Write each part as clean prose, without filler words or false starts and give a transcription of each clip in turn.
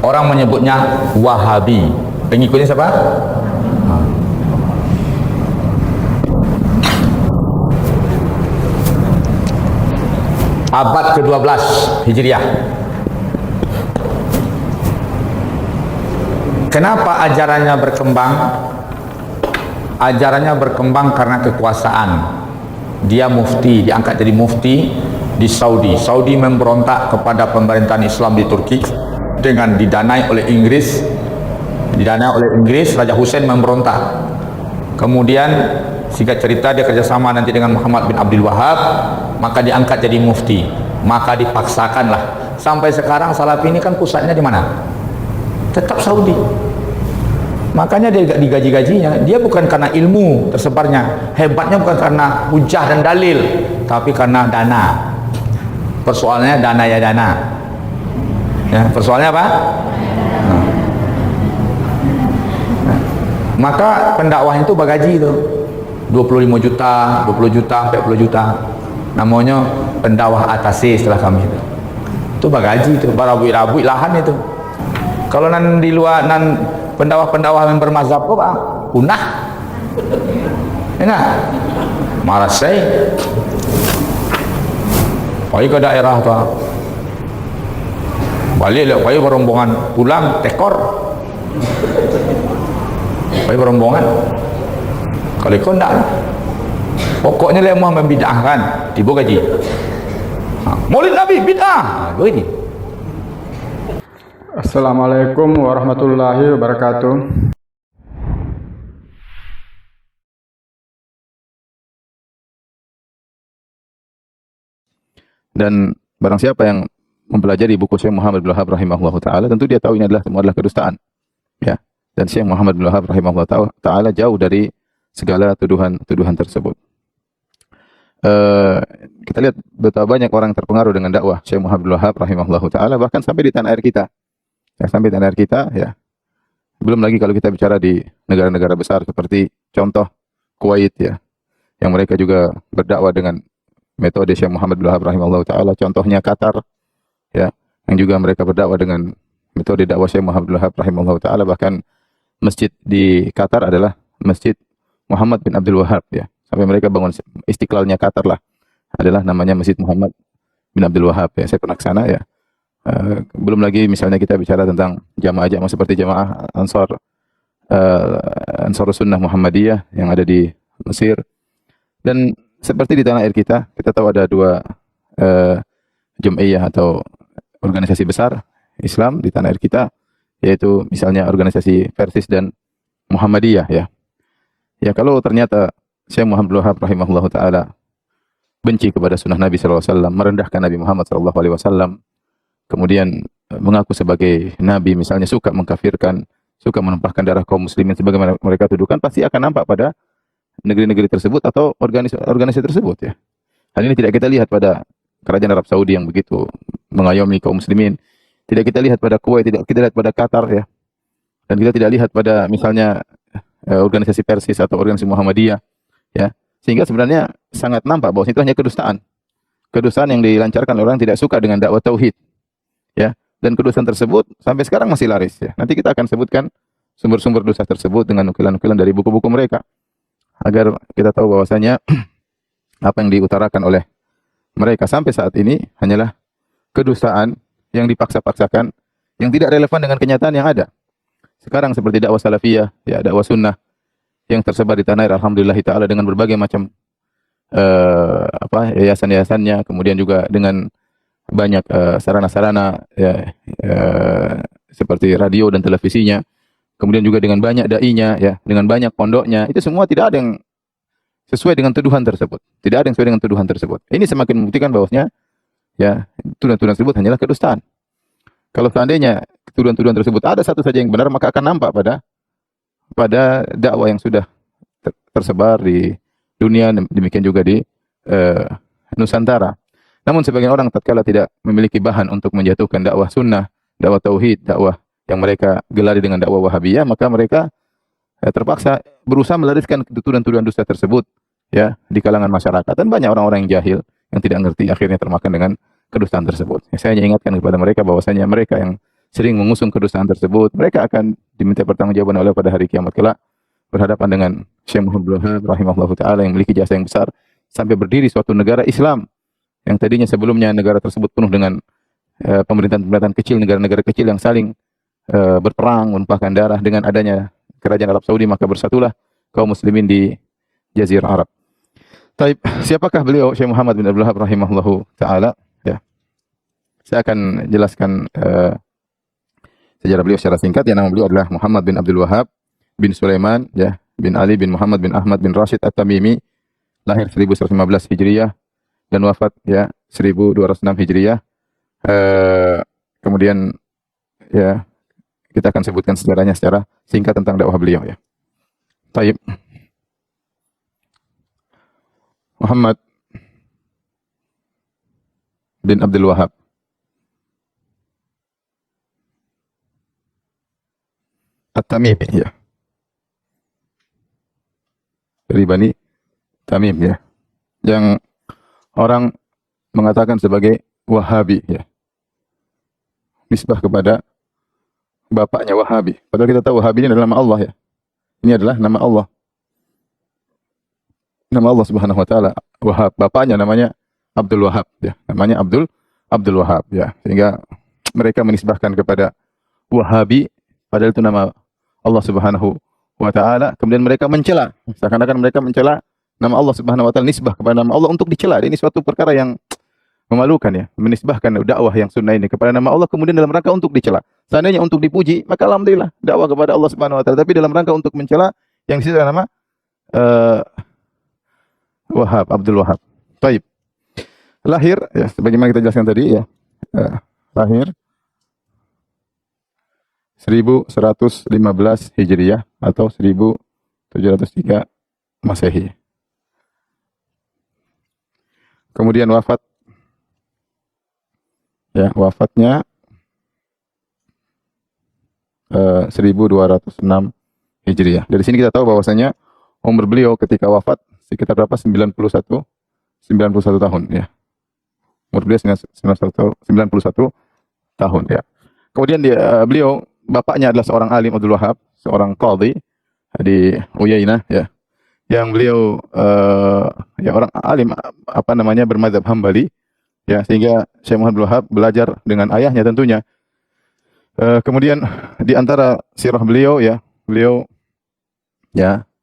Orang menyebutnya Wahabi. Pengikutnya siapa? Abad ke-12 Hijriah. Kenapa ajarannya berkembang? Ajarannya berkembang karena kekuasaan. Dia mufti, diangkat jadi mufti di Saudi. Saudi memberontak kepada pemerintahan Islam di Turki dengan didanai oleh Inggris. Raja Hussein memberontak. Kemudian singkat cerita dia kerjasama nanti dengan Muhammad bin Abdul Wahab, maka diangkat jadi mufti. Maka dipaksakanlah. Sampai sekarang Salafi ini kan pusatnya di mana? Tetap Saudi. Makanya dia digaji-gajinya. Dia bukan karena ilmu tersebarnya, hebatnya bukan karena hujah dan dalil, tapi karena dana. Persoalannya dana ya dana. Ya, persoalannya apa? Maka pendakwah itu bagaji itu 25 juta, 20 juta, 40 juta. Namanya pendakwah atasi setelah kami itu bagaji itu, barabui-rabui lahan itu. Kalau nan di luar nan pendakwah-pendakwah yang bermazhab kok punah. Enggak? Marah saya. Pai ke daerah tu. Balik lah pai berombongan pulang tekor. Pai berombongan. Kalau kau enggak. Pokoknya lemah membid'ahkan, tiba gaji. Maulid Nabi bid'ah. Begini. Assalamualaikum warahmatullahi wabarakatuh. Dan barang siapa yang mempelajari buku Syekh Muhammad bin Wahab rahimahullah ta'ala, tentu dia tahu ini semua adalah kedustaan. Ya. Dan Syekh Muhammad bin Wahab rahimahullah ta'ala jauh dari segala tuduhan tersebut. Kita lihat betapa banyak orang terpengaruh dengan dakwah Syekh Muhammad bin Wahab rahimahullah ta'ala, bahkan sampai di tanah air kita. Ya, sampai tanah air kita, ya. Belum lagi kalau kita bicara di negara-negara besar seperti contoh Kuwait, ya, yang mereka juga berdakwah dengan metode Syekh Muhammad bin Wahab rahimahullah ta'ala. Contohnya Qatar, ya, yang juga mereka berdakwah dengan metode dakwah Syekh Muhammad bin Wahab rahimahullah ta'ala. Bahkan masjid di Qatar adalah Masjid Muhammad bin Abdul Wahab, ya. Sampai mereka bangun Istiqlalnya Qatar lah, adalah namanya Masjid Muhammad bin Abdul Wahab, ya. Saya pernah ke sana, ya. Belum lagi misalnya kita bicara tentang jamaah-jamaah seperti jamaah Ansarus Sunnah Muhammadiyah yang ada di Mesir. Dan seperti di tanah air kita tahu ada dua Jum'iyah atau organisasi besar Islam di tanah air kita, yaitu misalnya organisasi Persis dan Muhammadiyah, ya. Ya, kalau ternyata Syekh Muhammad Wahab rahimahullah ta'ala benci kepada sunnah Nabi SAW, merendahkan Nabi Muhammad SAW, kemudian mengaku sebagai Nabi, misalnya suka mengkafirkan, suka menumpahkan darah kaum muslimin sebagaimana mereka tuduhkan, pasti akan nampak pada negeri-negeri tersebut atau organisasi tersebut, ya. Hal ini tidak kita lihat pada kerajaan Arab Saudi yang begitu mengayomi kaum muslimin. Tidak kita lihat pada Kuwait, tidak kita lihat pada Qatar, ya. Dan kita tidak lihat pada misalnya organisasi Persis atau organisasi Muhammadiyah, ya. Sehingga sebenarnya sangat nampak bahwa itu hanya kedustaan. Kedustaan yang dilancarkan oleh orang tidak suka dengan dakwah tauhid, ya. Dan kedustaan tersebut sampai sekarang masih laris, ya. Nanti kita akan sebutkan sumber-sumber dosa tersebut dengan nukilan-nukilan dari buku-buku mereka, agar kita tahu bahwasanya apa yang diutarakan oleh mereka sampai saat ini hanyalah kedustaan yang dipaksa-paksakan, yang tidak relevan dengan kenyataan yang ada. Sekarang seperti dakwah salafiyah, ya, dakwah sunnah yang tersebar di tanah air, alhamdulillah ta'ala, dengan berbagai macam yayasan-yayasannya, kemudian juga dengan banyak sarana-sarana, ya, seperti radio dan televisinya, kemudian juga dengan banyak dai-nya, ya, dengan banyak pondoknya. Itu semua tidak ada yang sesuai dengan tuduhan tersebut. Tidak ada yang sesuai dengan tuduhan tersebut. Ini semakin membuktikan bahwasanya, ya, tuduhan-tuduhan tersebut hanyalah kedustaan. Kalau seandainya tuduhan-tuduhan tersebut ada satu saja yang benar, maka akan nampak pada dakwah yang sudah tersebar di dunia, demikian juga di Nusantara. Namun sebagian orang tatkala tidak memiliki bahan untuk menjatuhkan dakwah sunnah, dakwah tauhid, dakwah yang mereka gelari dengan dakwah Wahabiyah, maka mereka terpaksa berusaha melariskan tuduhan-tuduhan dusta tersebut, ya, di kalangan masyarakat. Dan banyak orang-orang yang jahil yang tidak ngerti akhirnya termakan dengan kedustaan tersebut. Saya hanya ingatkan kepada mereka bahwasanya mereka yang sering mengusung kedustaan tersebut, mereka akan diminta pertanggungjawaban oleh pada hari kiamat kelak berhadapan dengan Syekh Muhammad Abdul Wahab rahimahullahu taala yang memiliki jasa yang besar sampai berdiri suatu negara Islam yang tadinya sebelumnya negara tersebut penuh dengan pemerintahan-pemerintahan kecil, negara-negara kecil yang saling berperang, menumpahkan darah. Dengan adanya kerajaan Arab Saudi, maka bersatulah kaum muslimin di Jazirah Arab. Taib, siapakah beliau Syekh Muhammad bin Abdul Wahab rahimahullahu taala? Ya. Saya akan jelaskan sejarah beliau secara singkat. Yang nama beliau adalah Muhammad bin Abdul Wahab bin Sulaiman, ya, bin Ali bin Muhammad bin Ahmad bin Rashid At-Tamimi, lahir 1115 Hijriyah dan wafat ya 1206 Hijriyah. Kemudian ya kita akan sebutkan sejarahnya secara singkat tentang dakwah beliau ya. Taib. Muhammad bin Abdul Wahab At-Tamimi ya. Dari Bani Tamim ya. Yang orang mengatakan sebagai Wahabi ya. Nisbah kepada bapaknya Wahabi. Padahal kita tahu Wahabi ini adalah nama Allah ya. Ini adalah nama Allah. Nama Allah Subhanahu wa taala Wahab. Bapaknya namanya Abdul Wahab ya. Namanya Abdul Wahab ya. Sehingga mereka menisbahkan kepada Wahabi padahal itu nama Allah Subhanahu wa taala. Kemudian mereka mencela. Seakan-akan mereka mencela nama Allah Subhanahu wa taala, nisbah kepada nama Allah untuk dicela. Ini suatu perkara yang memalukan ya, menisbahkan dakwah yang sunnah ini kepada nama Allah kemudian dalam rangka untuk dicela. Seandainya untuk dipuji, maka alhamdulillah dakwah kepada Allah Subhanahu wa taala, tapi dalam rangka untuk mencela yang disebut nama Wahab, Abdul Wahab. Taib. Lahir ya sebagaimana kita jelaskan tadi ya. Lahir 1115 Hijriyah atau 1703 Masehi. Kemudian wafat ya, wafatnya 1206 Hijriyah. Dari sini kita tahu bahwasanya umur beliau ketika wafat sekitar berapa? 91 tahun ya. Umur beliau 91 tahun ya. Kemudian beliau bapaknya adalah seorang alim Abdul Wahab, seorang qadhi di Uyainah ya. Yang beliau ya orang alim apa namanya bermadzhab Hambali ya, sehingga Syekh Muhammad Abdul Wahab belajar dengan ayahnya tentunya. Kemudian di antara sirah beliau ya,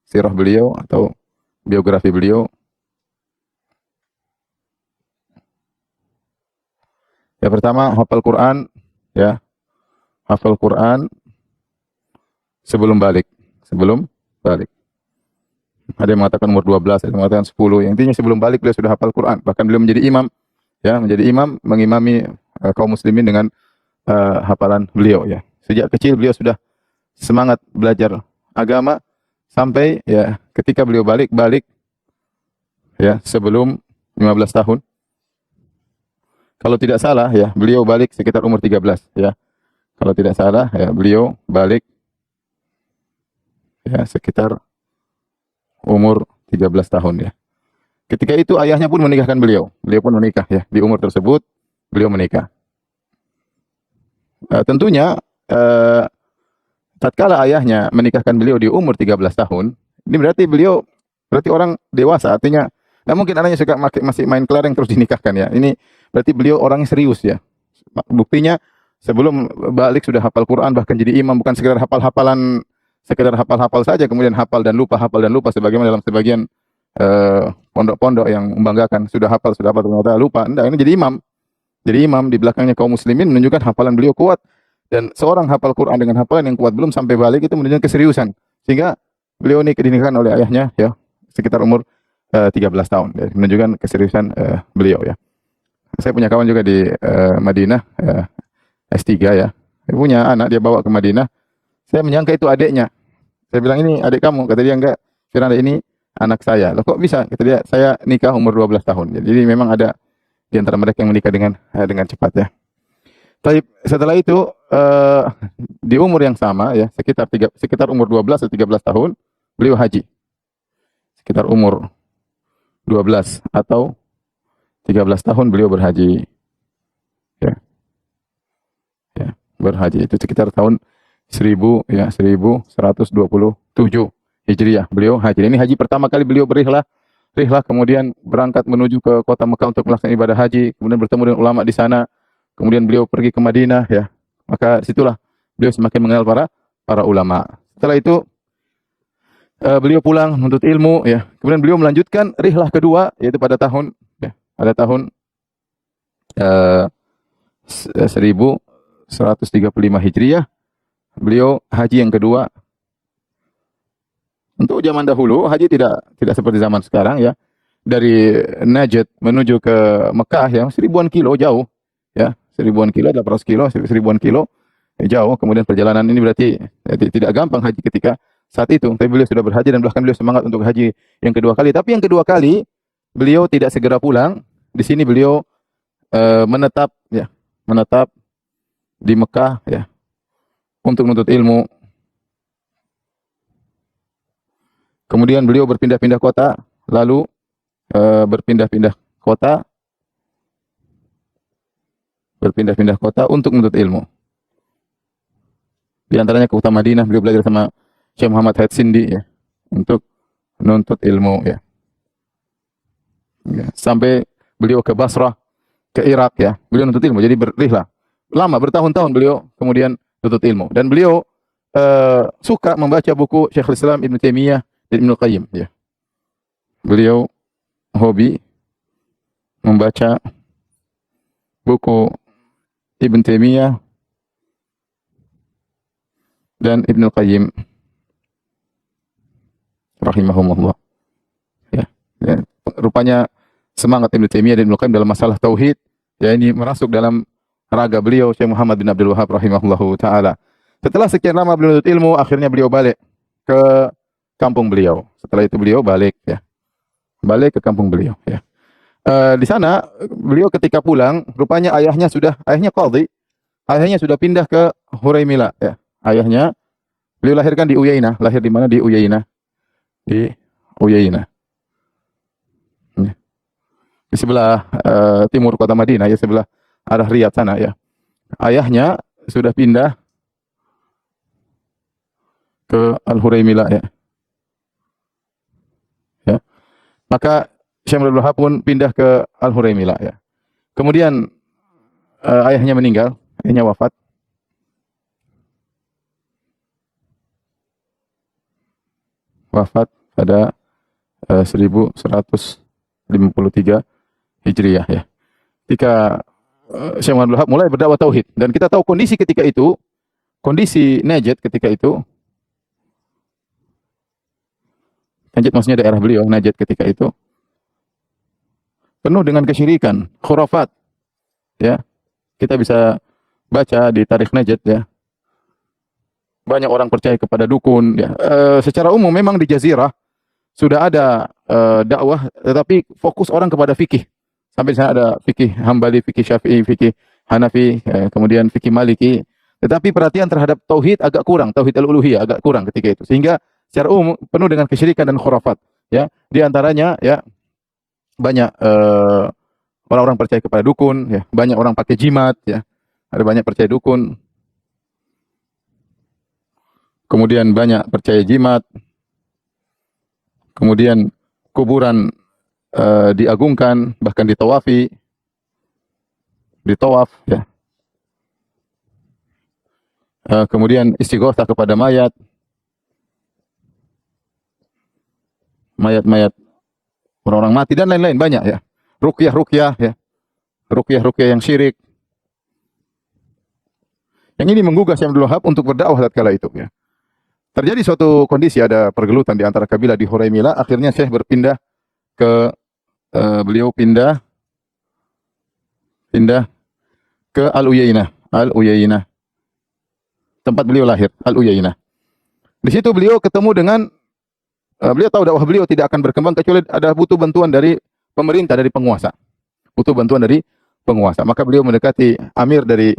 sirah beliau atau biografi beliau ya, pertama hafal Quran ya, hafal Quran sebelum balik. Ada yang mengatakan umur 12, ada yang mengatakan 10. Yang intinya sebelum balik beliau sudah hafal Quran. Bahkan beliau menjadi imam ya, mengimami kaum muslimin dengan hafalan beliau ya. Sejak kecil beliau sudah semangat belajar agama sampai ya ketika beliau balik ya sebelum 15 tahun. Kalau tidak salah ya, beliau balik sekitar umur 13 ya. Kalau tidak salah ya, beliau balik ya sekitar umur 13 tahun ya. Ketika itu ayahnya pun menikahkan beliau. Beliau pun menikah ya. Di umur tersebut beliau menikah. Tentunya tatkala ayahnya menikahkan beliau di umur 13 tahun, ini berarti orang dewasa, artinya nggak mungkin anaknya masih main kelereng terus dinikahkan ya. Ini berarti beliau orangnya serius ya. Buktinya sebelum balik sudah hafal Quran, bahkan jadi imam, bukan sekedar hafal saja kemudian hafal dan lupa sebagaimana dalam sebagian pondok-pondok yang membanggakan sudah hafal ternyata lupa. Enggak, ini jadi imam di belakangnya kaum muslimin, menunjukkan hafalan beliau kuat. Dan seorang hafal Quran dengan hafalan yang kuat belum sampai balik itu menunjukkan keseriusan, sehingga beliau ini dinikahkan oleh ayahnya ya sekitar umur 13 tahun ya, menunjukkan keseriusan beliau ya. Saya punya kawan juga di Madinah S3 ya. Dia punya anak, dia bawa ke Madinah. Saya menyangka itu adiknya. Saya bilang, ini adik kamu. Kata dia, enggak. Firanda, ini anak saya. Loh kok bisa? Kata dia, saya nikah umur 12 tahun. Jadi memang ada di antara mereka yang menikah dengan cepat ya. Tapi setelah itu di umur yang sama ya, sekitar umur 12 atau 13 tahun beliau haji. Sekitar umur 12 atau 13 tahun beliau berhaji. Ya. berhaji. Itu sekitar tahun 1127 Hijriah. Beliau haji. Ini haji pertama kali beliau berihlah, kemudian berangkat menuju ke kota Mekah untuk melaksanakan ibadah haji, kemudian bertemu dengan ulama di sana, kemudian beliau pergi ke Madinah ya. Maka situlah beliau semakin mengenal para ulama. Setelah itu beliau pulang menuntut ilmu ya. Kemudian beliau melanjutkan rihlah kedua yaitu pada tahun 1135 Hijriah. Beliau haji yang kedua. Untuk zaman dahulu haji tidak seperti zaman sekarang ya. Dari Najd menuju ke Mekah ya 1000-an kilo jauh ya. 1000-an kilo, 800 kilo, 1000-an kilo jauh. Kemudian perjalanan ini berarti tidak gampang haji ketika saat itu. Tapi beliau sudah berhaji dan bahkan beliau semangat untuk haji yang kedua kali. Tapi yang kedua kali beliau tidak segera pulang. Di sini beliau menetap di Mekah ya untuk menuntut ilmu. Kemudian beliau berpindah-pindah kota, lalu berpindah-pindah kota untuk menuntut ilmu. Di antaranya ke kota Madinah, beliau belajar sama Syekh Muhammad Haid Sindi ya, untuk menuntut ilmu ya. Sampai beliau ke Basrah, ke Irak ya, beliau menuntut ilmu. Jadi berrihlah lama, bertahun-tahun beliau kemudian menuntut ilmu. Dan beliau suka membaca buku Syekhul Islam Ibn Taimiyah dan Ibnu Qayyim ya. Beliau hobi membaca buku Ibn Taimiyah dan Ibnu Qayyim rahimahumullah. Ya. Rupanya semangat Ibnu Taimiyah dan Ibnu Qayyim dalam masalah tauhid ya ini merasuk dalam raga beliau Syekh Muhammad bin Abdul Wahhab rahimahullahu taala. Setelah sekian lama beliau menuntut ilmu, akhirnya beliau balik ke kampung beliau. Setelah itu beliau balik ke kampung beliau ya. Di sana beliau ketika pulang, rupanya ayahnya qadhi. Ayahnya sudah pindah ke Huraimila ya. Ayahnya beliau lahirkan di Uyainah. Lahir di mana? Di Uyainah. Ya. Di sebelah timur kota Madinah ya, sebelah arah Riyadh sana ya. Ayahnya sudah pindah ke Al-Huraimila ya. Maka Syekh Abdul Wahab pun pindah ke Al-Huraimila ya. Kemudian ayahnya meninggal, ayahnya wafat. Wafat pada 1153 Hijriah ya. Ketika Syekh Abdul Wahab mulai berdakwah tauhid dan kita tahu kondisi ketika itu, kondisi Najd ketika itu, Najd maksudnya daerah beliau, Najd ketika itu penuh dengan kesyirikan, khurafat. Ya. Kita bisa baca di tarikh Najd ya. Banyak orang percaya kepada dukun ya. Secara umum memang di jazirah sudah ada dakwah tetapi fokus orang kepada fikih. Sampai di sana ada fikih Hambali, fikih Syafi'i, fikih Hanafi, kemudian fikih Maliki. Tetapi perhatian terhadap tauhid agak kurang, tauhid al-uluhiyah agak kurang ketika itu. Sehingga secara umum penuh dengan kesyirikan dan khurafat ya. Di antaranya ya banyak orang-orang percaya kepada dukun ya, banyak orang pakai jimat ya. Ada banyak percaya dukun. Kemudian banyak percaya jimat. Kemudian kuburan diagungkan, bahkan ditawafi. Ditawaf ya. Kemudian istighotsah kepada mayat. Mayat-mayat orang-orang mati dan lain-lain banyak ya. Ruqyah ya. Ruqyah yang syirik. Yang ini menggugah Syekh Abdul Wahab untuk berdakwah tatkala itu ya. Terjadi suatu kondisi, ada pergelutan di antara kabilah di Huraimila, akhirnya Syekh berpindah ke beliau pindah ke Al-Uyainah. Tempat beliau lahir, Al-Uyainah. Di situ beliau ketemu dengan beliau tahu dakwah beliau tidak akan berkembang kecuali ada butuh bantuan dari pemerintah, dari penguasa. Butuh bantuan dari penguasa. Maka beliau mendekati amir dari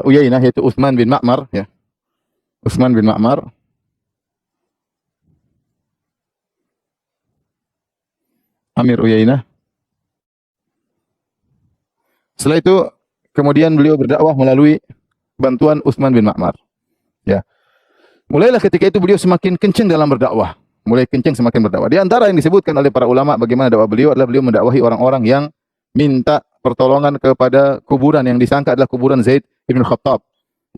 Uyainah yaitu Utsman bin Ma'mar ya. Utsman bin Ma'mar. Amir Uyainah. Setelah itu kemudian beliau berdakwah melalui bantuan Utsman bin Ma'mar. Ya. Mulailah ketika itu beliau semakin kencang dalam berdakwah. Mulai kencang semakin berdakwah. Di antara yang disebutkan oleh para ulama bagaimana dakwah beliau adalah beliau mendakwahi orang-orang yang minta pertolongan kepada kuburan yang disangka adalah kuburan Zaid bin Khattab,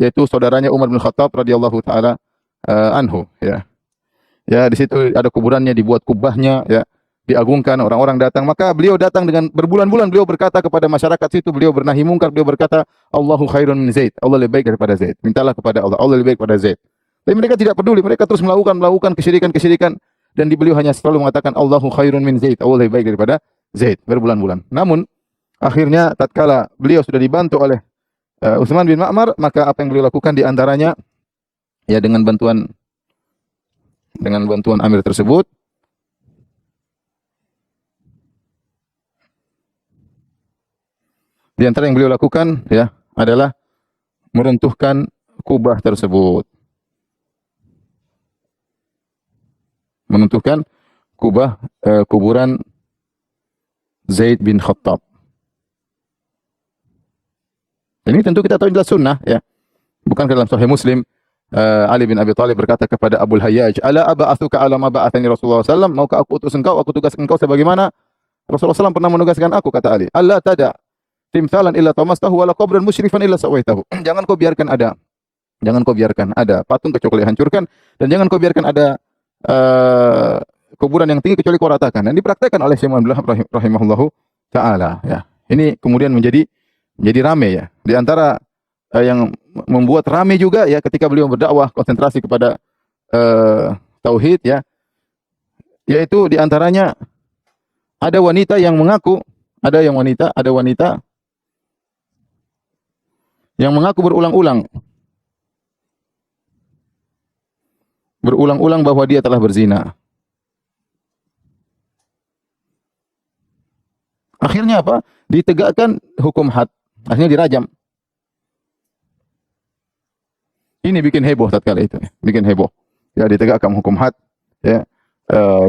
yaitu saudaranya Umar bin Khattab radhiyallahu taala anhu, ya. Ya, di situ ada kuburannya, dibuat kubahnya, ya, diagungkan, orang-orang datang. Maka beliau datang dengan berbulan-bulan beliau berkata kepada masyarakat situ, beliau bernahi mungkar, beliau berkata, Allahu khairun min Zaid. Allah lebih baik daripada Zaid. Mintalah kepada Allah, Allah lebih baik daripada Zaid. Tapi mereka tidak peduli, mereka terus melakukan kesyirikan dan beliau hanya selalu mengatakan Allahu khairun min Zaid, Allah lebih baik daripada Zaid, berbulan-bulan. Namun akhirnya tatkala beliau sudah dibantu oleh Utsman bin Ma'mar, maka apa yang beliau lakukan di antaranya ya dengan bantuan Amir tersebut di antara yang beliau lakukan ya adalah meruntuhkan kubah tersebut. Menentukan kuburan Zaid bin Khattab. Ini tentu kita tahu adalah sunnah, ya. Bukan dalam Sahih Muslim, Ali bin Abi Thalib berkata kepada Abu Hayyaj, "Ala aba'atsuka ala ma ba'athani Rasulullah sallallahu alaihi wasallam? Maukah aku utus engkau, aku tugaskan engkau sebagaimana Rasulullah SAW pernah menugaskan aku," kata Ali. "Allah tada timthalan illa tamastahu wala qabran musyrifan illa sawaitahu." Jangan kau biarkan ada patung kecuali hancurkan, dan jangan kau biarkan ada kuburan yang tinggi kecuali kau ratakan. Dan dipraktekkan oleh Syekh Muhammad bin Abdul Wahhab rahimahullahu taala, ya. Ini kemudian menjadi rame, ya. Di antara yang membuat rame juga ya ketika beliau berdakwah konsentrasi kepada tauhid, ya. Yaitu di antaranya ada wanita yang mengaku yang mengaku berulang-ulang bahwa dia telah berzina. Akhirnya apa? Ditegakkan hukum had. Akhirnya dirajam. Ini bikin heboh tatkala itu, bikin heboh. Ya, ditegakkan hukum had, ya,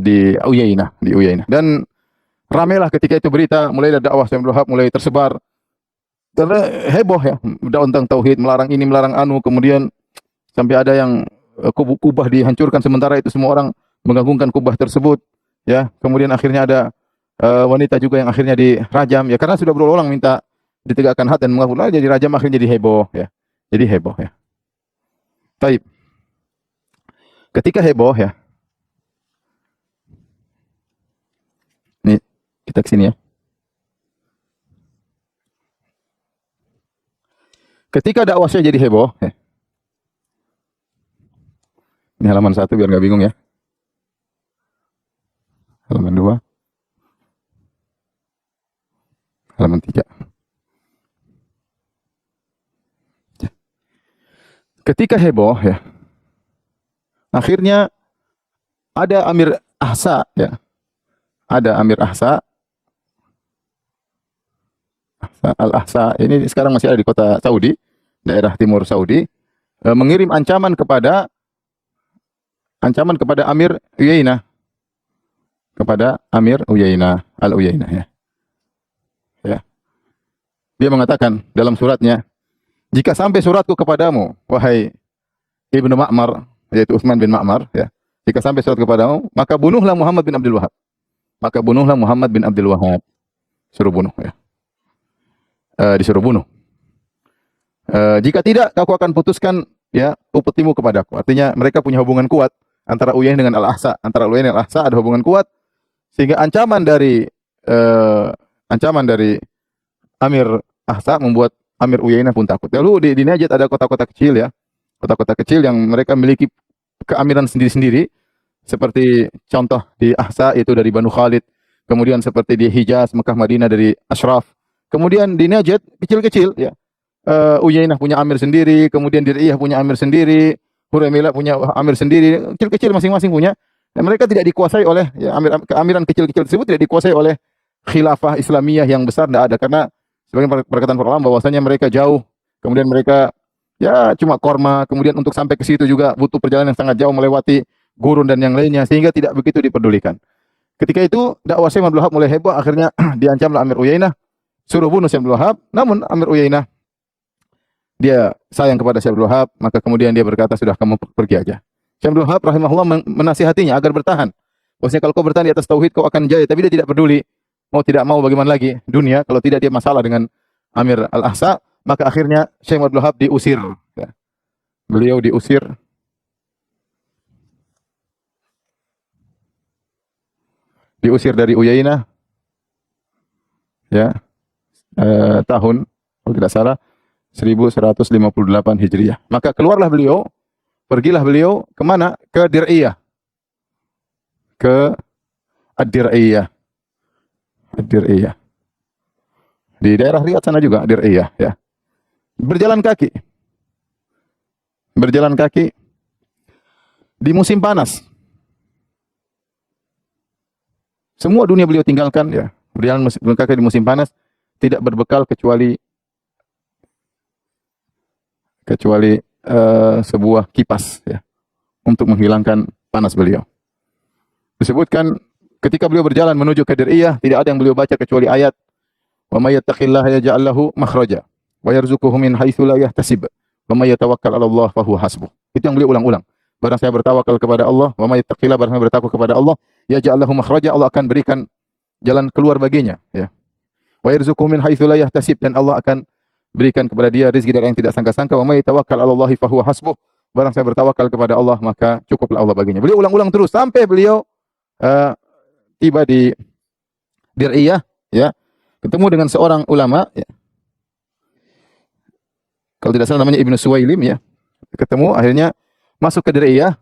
di Uyainah, Dan ramailah ketika itu berita, mulai dakwah Syekh Abdul Wahab mulai tersebar. Karena heboh, ya, dakwah tentang tauhid, melarang ini, melarang anu, kemudian sampai ada yang kubah dihancurkan, sementara itu semua orang mengagungkan kubah tersebut, ya. Kemudian akhirnya ada wanita juga yang akhirnya dirajam, ya, karena sudah berulang minta ditegakkan had dan mengaku jadi rajam, akhirnya jadi heboh, ya. Jadi heboh, ya. Taib. Ketika heboh, ya. Nih, kita ke sini, ya. Ketika dakwahnya jadi heboh, ya. Ini halaman 1 biar nggak bingung, ya. Halaman 2. Halaman 3. Ketika heboh, ya. Akhirnya ada Amir Ahsa, ya. Ada Amir Ahsa. Al-Ahsa ini sekarang masih ada di kota Saudi, daerah timur Saudi, mengirim ancaman kepada Amir Uyainah, Al-Uyainah, ya. Ya. Dia mengatakan dalam suratnya, "Jika sampai suratku kepadamu, wahai Ibnu Ma'mar," yaitu Utsman bin Ma'mar, ya. "Jika sampai surat kepadamu, maka bunuhlah Muhammad bin Abdul Wahhab." Suruh bunuh, ya. Disuruh bunuh. Jika tidak, aku akan putuskan, ya, upetimu kepadaku. Artinya mereka punya hubungan kuat antara Uyainah dengan Al-Ahsa. Antara Uyainah dan Al-Ahsa ada hubungan kuat, sehingga ancaman dari Amir Ahsa membuat Amir Uyainah pun takut. Lalu di Najd ada kota-kota kecil, ya. Kota-kota kecil yang mereka memiliki keamiran sendiri-sendiri. Seperti contoh di Ahsa itu dari Banu Khalid. Kemudian seperti di Hijaz, Mekah, Madinah dari Ashraf. Kemudian di Najd kecil-kecil, ya. Uyainah punya amir sendiri, kemudian Dir'iyah punya amir sendiri, Huraimilah punya amir sendiri, kecil-kecil masing-masing punya. Dan mereka tidak dikuasai oleh, ya, keamiran kecil-kecil tersebut tidak dikuasai oleh khilafah Islamiyah yang besar, tidak ada, karena sebagian perkataan para ulama bahwasanya mereka jauh, kemudian mereka, ya, cuma korma, kemudian untuk sampai ke situ juga butuh perjalanan yang sangat jauh melewati gurun dan yang lainnya, sehingga tidak begitu diperdulikan. Ketika itu dakwah Syekh Abdul Wahab mulai heboh, akhirnya diancamlah Amir Uyainah, suruh bunuh Syekh Abdul Wahab. Namun Amir Uyainah dia sayang kepada Syekh Abdul Wahab, maka kemudian dia berkata, sudah kamu pergi aja. Syekh Abdul Wahab rahimahullah menasihatinya agar bertahan. Bahwasanya kalau kau bertahan di atas tauhid kau akan jaya, tapi dia tidak peduli. Mau tidak mau bagaimana lagi dunia, kalau tidak dia masalah dengan Amir Al-Ahsa, maka akhirnya Syekh Abdul Wahab diusir. Ya. Beliau diusir dari Uyainah, ya, tahun kalau tidak salah 1158 Hijriah. Maka keluarlah beliau, pergilah beliau kemana? Ke Dir'iyah, ke Ad-Dir'iyah, Ad-Dir'iyah. Di daerah Riyadh sana juga Dir'iyah, ya. Berjalan kaki di musim panas. Semua dunia beliau tinggalkan, ya. Berjalan kaki di musim panas, tidak berbekal kecuali sebuah kipas, ya, untuk menghilangkan panas beliau. Disebutkan ketika beliau berjalan menuju ke Dir'iyah, tidak ada yang beliau baca kecuali ayat wa may yattaqillaha yaj'al lahu makhraja wa yarzuquhu min haitsu la yahtasib wa may yatawakkal 'ala Allah fa huwa hasbuh. Itu yang beliau ulang-ulang. Barang saya bertawakal kepada Allah, wa may yattaqillaha, barang saya bertakwa kepada Allah, yaj'al lahu makhraja, Allah akan berikan jalan keluar baginya, ya. Wa yarzuquhu min haitsu la yahtasib, dan Allah akan berikan kepada dia rezeki dari yang tidak sangka-sangka. Wa may tawakkal 'ala Allah fa huwa hasbuh, barang saya bertawakal kepada Allah maka cukuplah Allah baginya. Beliau ulang-ulang terus sampai beliau tiba di Dir'iyah, ya, ketemu dengan seorang ulama, ya. Kalau tidak salah namanya Ibnu Suwailim, ya. Ketemu, akhirnya masuk ke Dir'iyah,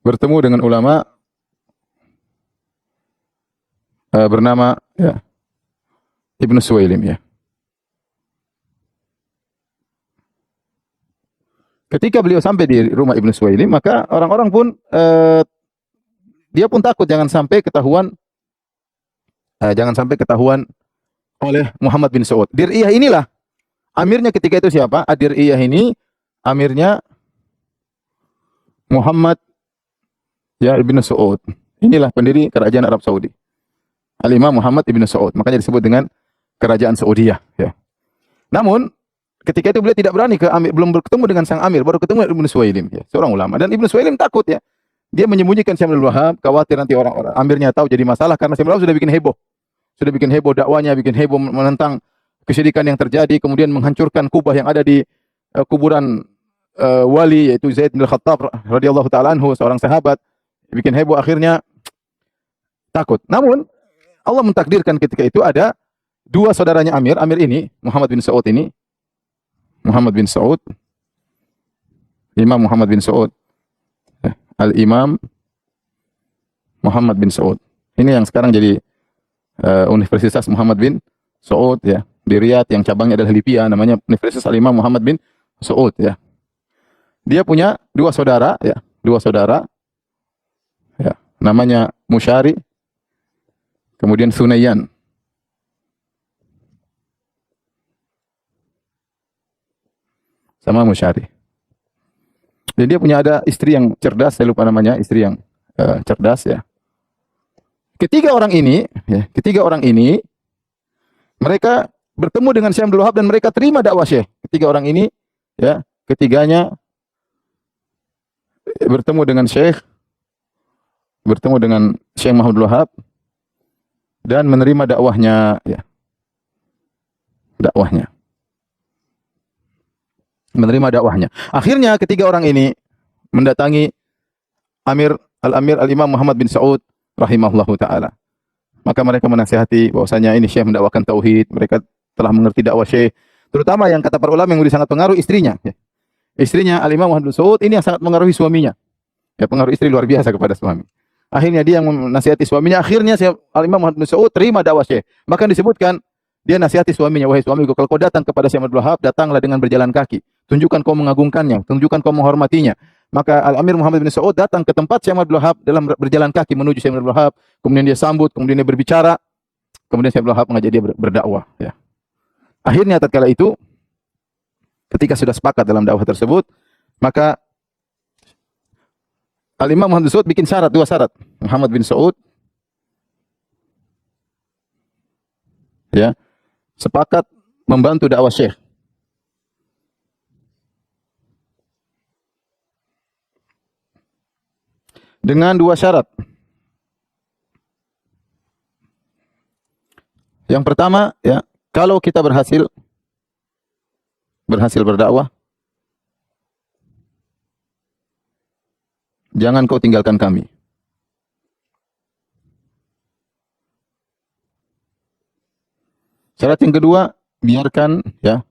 bertemu dengan ulama bernama, ya, Ibnu Suwailim, ya. Ketika beliau sampai di rumah Ibnu Suwailim, maka orang-orang pun dia pun takut jangan sampai ketahuan oleh Muhammad bin Saud. Dir'iyah inilah amirnya ketika itu siapa? Dir'iyah ini amirnya Muhammad, ya, Ibnu Saud. Inilah pendiri kerajaan Arab Saudi. Al-Imam Muhammad Ibnu Saud. Makanya disebut dengan kerajaan Saudiyah, ya. Namun ketika itu beliau tidak berani belum bertemu dengan sang amir, baru ketemu Ibnu Suwailim, ya, seorang ulama. Dan Ibnu Suwailim takut, ya. Dia menyembunyikan Syekh Abdul Wahab, khawatir nanti orang-orang amirnya tahu jadi masalah, karena Syekh Abdul Wahab sudah bikin heboh dakwanya, bikin heboh menentang kesyirikan yang terjadi, kemudian menghancurkan kubah yang ada di kuburan wali, yaitu Zaid bin Khattab radhiyallahu taala anhu, seorang sahabat. Bikin heboh, akhirnya takut. Namun Allah mentakdirkan ketika itu ada dua saudaranya amir ini, Muhammad bin Saud, Imam Muhammad bin Saud, Al-Imam Muhammad bin Saud. Ini yang sekarang jadi Universitas Muhammad bin Saud, ya, di Riyadh, yang cabangnya adalah Libya, namanya Universitas Al-Imam Muhammad bin Saud, ya. Dia punya dua saudara, ya, ya, namanya Musyari, kemudian Sunayyan. Sama Musyari. Dan dia punya ada istri yang cerdas, saya lupa namanya, istri yang cerdas, ya. Ketiga orang ini mereka bertemu dengan Syekh Abdul Wahab dan mereka terima dakwah Syekh. Ketiga orang ini, ya, ketiganya bertemu dengan Syekh Muhammad Abdul Wahab dan menerima dakwahnya, ya. Menerima dakwahnya. Akhirnya ketiga orang ini mendatangi Al-Amir Al-Imam Muhammad bin Saud rahimahullahu taala. Maka mereka menasihati bahwasanya ini Syekh mendakwakan tauhid, mereka telah mengerti dakwah Syekh, terutama yang kata para ulama yang sangat pengaruh istrinya, ya. Istrinya Al-Imam Muhammad bin Saud ini yang sangat mengaruhi suaminya. Ya, pengaruh istri luar biasa kepada suami. Akhirnya dia yang menasihati suaminya, akhirnya Al-Imam Muhammad bin Saud terima dakwah Syekh. Bahkan disebutkan dia nasihati suaminya, wahai suamiku, kalau kau datang kepada Syekh Abdul Wahab, datanglah dengan berjalan kaki. Tunjukkan kau mengagungkannya, tunjukkan kau menghormatinya. Maka Al-Amir Muhammad bin Saud datang ke tempat Syekh Abdul Wahab dalam berjalan kaki menuju Syekh Abdul Wahab, kemudian dia sambut, kemudian dia berbicara, kemudian Syekh Abdul Wahab mengajak dia berdakwah, ya. Akhirnya tatkala itu, ketika sudah sepakat dalam dakwah tersebut, maka Al-Imam Muhammad bin Saud bikin dua syarat. Muhammad bin Saud ya sepakat membantu dakwah Syekh dengan dua syarat. Yang pertama, ya, kalau kita berhasil berdakwah, jangan kau tinggalkan kami. Syarat yang kedua, biarkan ya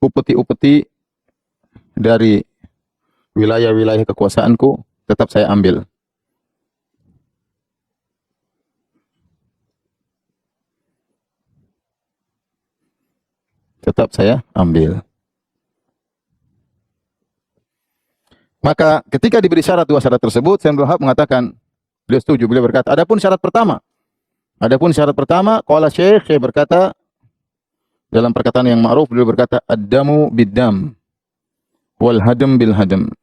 upeti-upeti dari wilayah-wilayah kekuasaanku tetap saya ambil. Tetap saya ambil. Maka ketika diberi dua syarat tersebut, Syekh Abdul Wahab mengatakan, beliau setuju, beliau berkata, adapun syarat pertama, qala Syekh berkata dalam perkataan yang ma'ruf, beliau berkata, ad-damu bid-dam wal hadam bil hadam.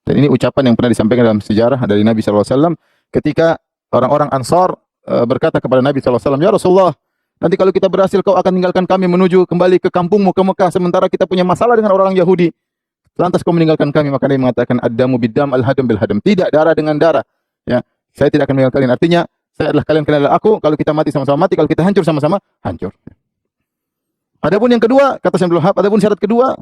Dan ini ucapan yang pernah disampaikan dalam sejarah dari Nabi SAW ketika orang-orang Ansar berkata kepada Nabi SAW, ya Rasulullah, nanti kalau kita berhasil kau akan tinggalkan kami menuju kembali ke kampungmu ke Mekah, sementara kita punya masalah dengan orang Yahudi. Lantas kau meninggalkan kami. Maka dia mengatakan ad-damu bid-dam al-hadam bil hadam. Tidak, darah dengan darah. Ya, saya tidak akan meninggalkan kalian. Artinya saya adalah kalian adalah aku. Kalau kita mati sama-sama mati, kalau kita hancur sama-sama hancur. Adapun yang kedua, kata Syekh Abdul Wahab, adapun syarat kedua,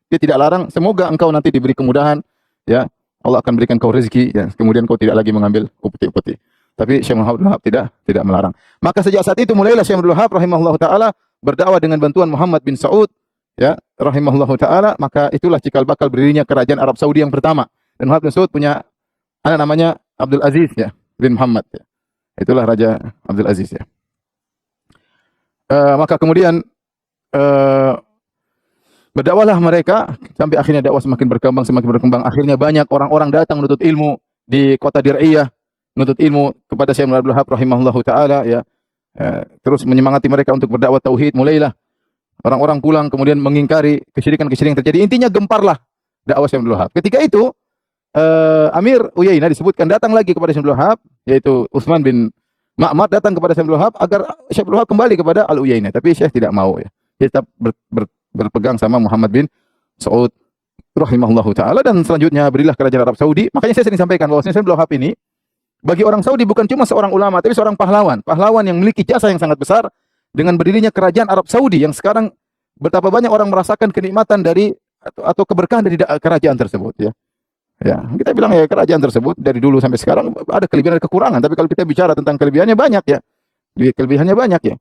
dia tidak larang, semoga engkau nanti diberi kemudahan, ya. Allah akan berikan kau rezeki, ya. Kemudian kau tidak lagi mengambil upeti-upeti. Tapi Syekh Abdul Wahab tidak melarang. Maka sejak saat itu mulailah Syekh Abdul Wahab rahimahullahu taala berdakwah dengan bantuan Muhammad bin Saud, ya, rahimahullahu taala. Maka itulah cikal bakal berdirinya kerajaan Arab Saudi yang pertama. Dan Muhammad bin Saud punya anak namanya Abdul Aziz, ya, bin Muhammad, ya. Itulah Raja Abdul Aziz, ya. Maka kemudian berdakwahlah mereka sampai akhirnya dakwah semakin berkembang. Akhirnya banyak orang-orang datang menuntut ilmu di kota Dir'iyah, menuntut ilmu kepada Syekh Abdul Wahab rahimahullahu taala, ya. Terus menyemangati mereka untuk berdakwah tauhid. Mulailah orang-orang pulang kemudian mengingkari kesyirikan-kesyirikan yang terjadi. Intinya gemparlah dakwah Syekh Abdul Wahab. Ketika itu Amir Uyainah disebutkan datang lagi kepada Syekh Abdul Wahab, yaitu Utsman bin Ma'mad datang kepada Syekh Abdul Wahab agar Syekh Abdul Wahab kembali kepada Al-Uyainah, tapi Syekh tidak mau, ya. Dia tetap berpegang sama Muhammad bin Saud rahimahullahu taala. Dan selanjutnya berilah kerajaan Arab Saudi. Makanya saya sering sampaikan bahwa Syekh Abdul Wahab ini bagi orang Saudi bukan cuma seorang ulama, tapi seorang pahlawan yang memiliki jasa yang sangat besar dengan berdirinya kerajaan Arab Saudi yang sekarang betapa banyak orang merasakan kenikmatan dari atau keberkahan dari kerajaan tersebut, ya. Ya, kita bilang ya kerajaan tersebut dari dulu sampai sekarang ada kelebihan, ada kekurangan, tapi kalau kita bicara tentang kelebihannya banyak, ya. Kelebihannya banyak, ya.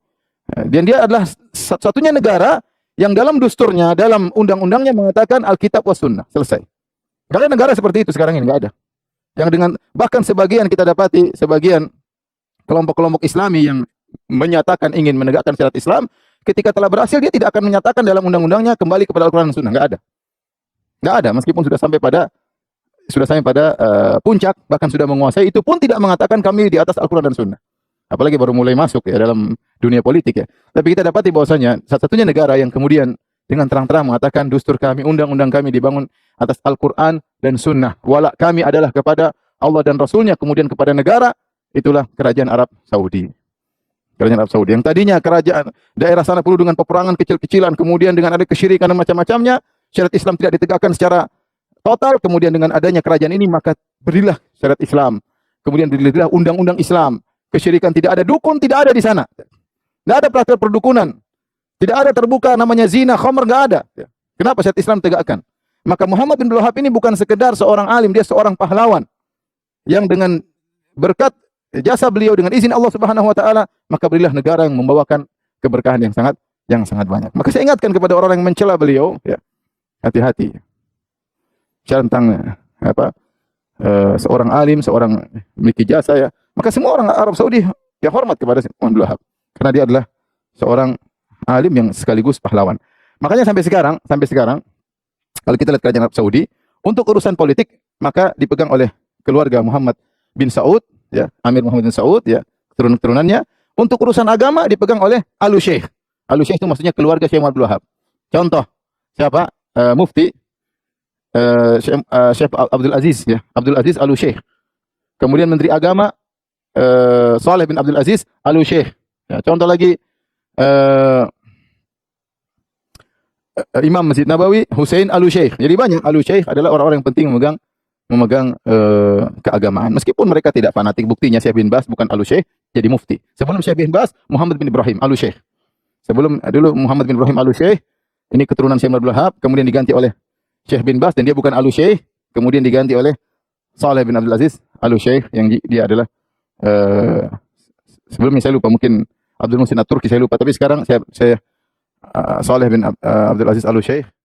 Dan dia adalah satu-satunya negara yang dalam dusturnya, dalam undang-undangnya mengatakan Alkitab was Sunnah. Selesai. Gak ada negara seperti itu sekarang ini, nggak ada. Yang dengan bahkan sebagian kita dapati sebagian kelompok-kelompok Islami yang menyatakan ingin menegakkan syariat Islam, ketika telah berhasil dia tidak akan menyatakan dalam undang-undangnya kembali kepada Al-Quran dan Sunnah. Nggak ada. Nggak ada, meskipun sudah sampai pada puncak, bahkan sudah menguasai, itu pun tidak mengatakan kami di atas Al-Quran dan Sunnah. Apalagi baru mulai masuk, ya, dalam dunia politik, ya. Tapi kita dapati bahwasanya satu-satunya negara yang kemudian dengan terang-terang mengatakan dustur kami, undang-undang kami dibangun atas Al-Quran dan Sunnah. Wala kami adalah kepada Allah dan Rasulnya, kemudian kepada negara, itulah kerajaan Arab Saudi. Kerajaan Arab Saudi. Yang tadinya kerajaan daerah sana penuh dengan peperangan kecil-kecilan, kemudian dengan ada kesyirikan dan macam-macamnya, syariat Islam tidak ditegakkan secara total, kemudian dengan adanya kerajaan ini maka berilah syariat Islam. Kemudian berilah undang-undang Islam. Kesyirikan tidak ada, dukun tidak ada di sana. Tidak ada praktek perdukunan. Tidak ada terbuka namanya zina, khamr, enggak ada. Kenapa syariat Islam tegakkan? Maka Muhammad bin Abdul Wahab ini bukan sekedar seorang alim, dia seorang pahlawan yang dengan berkat jasa beliau dengan izin Allah Subhanahu wa taala, maka berilah negara yang membawakan keberkahan yang sangat banyak. Maka saya ingatkan kepada orang yang mencela beliau, ya, hati-hati. Tentang seorang alim, seorang memiliki jasa, ya. Maka semua orang Arab Saudi ya hormat kepada Muhammad bin Abdul Wahab karena dia adalah seorang alim yang sekaligus pahlawan. Makanya sampai sekarang kalau kita lihat kerajaan Arab Saudi untuk urusan politik maka dipegang oleh keluarga Muhammad bin Saud, ya, Amir Muhammad bin Saud, ya, turunannya. Untuk urusan agama dipegang oleh Al-Syekh. Al-Syekh itu maksudnya keluarga Syekh Muhammad bin Wahab. Contoh siapa? Mufti Syekh Abdul Aziz, ya, Abdul Aziz Al-Syekh. Kemudian Menteri Agama Saleh bin Abdul Aziz Al-Syekh, Ya, contoh lagi Imam Masjid Nabawi Hussein Al-Syekh. Jadi banyak Al-Syekh adalah orang-orang yang penting memegang keagamaan. Meskipun mereka tidak fanatik, buktinya Syekh bin Baz bukan Al-Syekh jadi mufti. Sebelum Syekh bin Baz, Muhammad bin Ibrahim Al-Syekh. Sebelum dulu Muhammad bin Ibrahim Al-Syekh, ini keturunan Syekh Abdul Wahab, kemudian diganti oleh Syekh bin Baz dan dia bukan Al-Syekh, kemudian diganti oleh Saleh bin Abdul Aziz Al-Syekh yang dia adalah sebelumnya saya lupa, mungkin Abdul Muhsin At-Turki saya lupa, tapi sekarang saya Saleh bin Abdul Aziz Al-Syekh